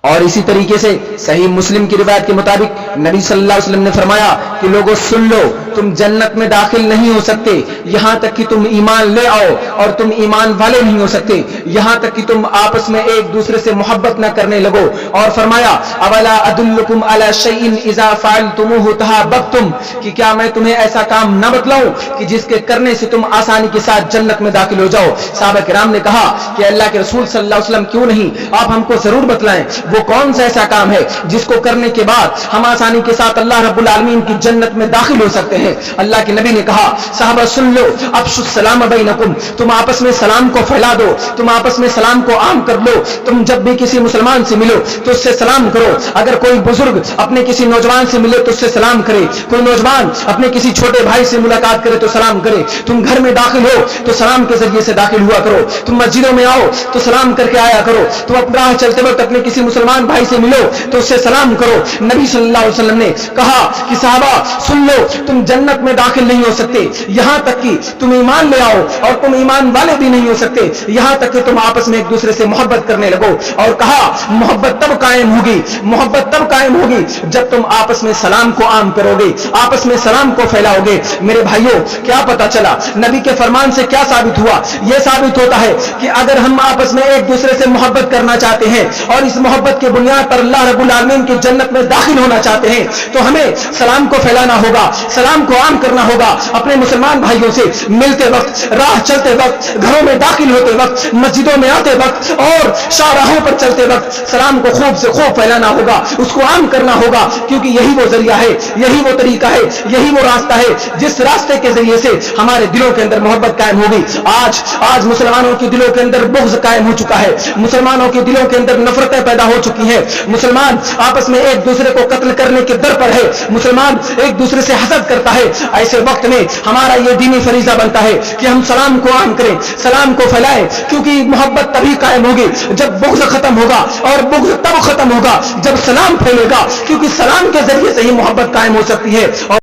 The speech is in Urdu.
اور اسی طریقے سے صحیح مسلم کی روایت کے مطابق نبی صلی اللہ علیہ وسلم نے فرمایا کہ لوگوں سن لو، تم جنت میں داخل نہیں ہو سکتے یہاں تک کہ تم ایمان لے آؤ، اور تم ایمان والے نہیں ہو سکتے یہاں تک کہ تم آپس میں ایک دوسرے سے محبت نہ کرنے لگو۔ اور فرمایا اولا ادلکم علی شیء اذا فعلتموه تحاببتم، کہ کیا میں تمہیں ایسا کام نہ بتلاؤں کہ جس کے کرنے سے تم آسانی کے ساتھ جنت میں داخل ہو جاؤ۔ صحابہ کرام نے کہا کہ اللہ کے رسول صلی اللہ علیہ وسلم کیوں نہیں، آپ ہم کو ضرور بتلائیں وہ کون سا ایسا کام ہے جس کو کرنے کے بعد ہم آسانی کے ساتھ اللہ رب العالمین کی جنت میں داخل ہو سکتے ہیں۔ اللہ کے نبی نے کہا صحابہ سن لو، افشوا السلام بینکم، تم آپس میں سلام کو پھیلا دو، تم آپس میں سلام کو عام کر لو۔ تم جب بھی کسی مسلمان سے ملو تو اس سے سلام کرو، اگر کوئی بزرگ اپنے کسی نوجوان سے ملے تو اس سے سلام کرے، کوئی نوجوان اپنے کسی چھوٹے بھائی سے ملاقات کرے تو سلام کرے۔ تم گھر میں داخل ہو تو سلام کے ذریعے سے داخل ہوا کرو، تم مسجدوں میں آؤ تو سلام کر کے آیا کرو، تم اپنا راہ چلتے وقت اپنے کسی مسلمان بھائی سے ملو تو اس سے سلام کرو۔ نبی صلی اللہ علیہ وسلم نے کہا کہ صحابہ سن لو، تم جنت میں داخل نہیں ہو سکتے یہاں تک کہ تم ایمان لے آؤ، اور تم ایمان والے بھی نہیں ہو سکتے یہاں تک کہ تم آپس میں ایک دوسرے سے محبت کرنے لگو۔ اور کہا محبت تب قائم ہوگی، محبت تب قائم ہوگی جب تم آپس میں سلام کو عام کرو گے، آپس میں سلام کو پھیلاؤ گے۔ میرے بھائیوں کیا پتا چلا نبی کے فرمان سے کیا ثابت ہوا؟ یہ ثابت ہوتا ہے کہ اگر ہم آپس میں ایک دوسرے سے محبت کرنا چاہتے ہیں اور اس محبت کے بنیاد پر اللہ رب العالمین کی جنت میں داخل ہونا چاہتے ہیں تو ہمیں سلام کو پھیلانا ہوگا، سلام کو عام کرنا ہوگا۔ اپنے مسلمان بھائیوں سے ملتے وقت، راہ چلتے وقت، گھروں میں داخل ہوتے وقت، مسجدوں میں آتے وقت اور شاہراہوں پر چلتے وقت سلام کو خوب سے خوب پھیلانا ہوگا، اس کو عام کرنا ہوگا، کیونکہ یہی وہ ذریعہ ہے، یہی وہ طریقہ ہے، یہی وہ راستہ ہے جس راستے کے ذریعے سے ہمارے دلوں کے اندر محبت قائم ہوگی۔ آج مسلمانوں کے دلوں کے اندر بغض قائم ہو چکا ہے، مسلمانوں کے دلوں کے اندر نفرتیں پیدا ہو چکی ہیں، مسلمان آپس میں ایک دوسرے کو قتل کرنے کے در پر ہے، مسلمان ایک دوسرے سے حسد کرتا ہے۔ ایسے وقت میں ہمارا یہ دینی فریضہ بنتا ہے کہ ہم سلام کو عام کریں، سلام کو پھیلائیں، کیونکہ محبت تبھی قائم ہوگی جب بغض ختم ہوگا، اور بغض تب ختم ہوگا جب سلام پھیلے گا، کیونکہ سلام کے ذریعے سے ہی محبت قائم ہو سکتی ہے۔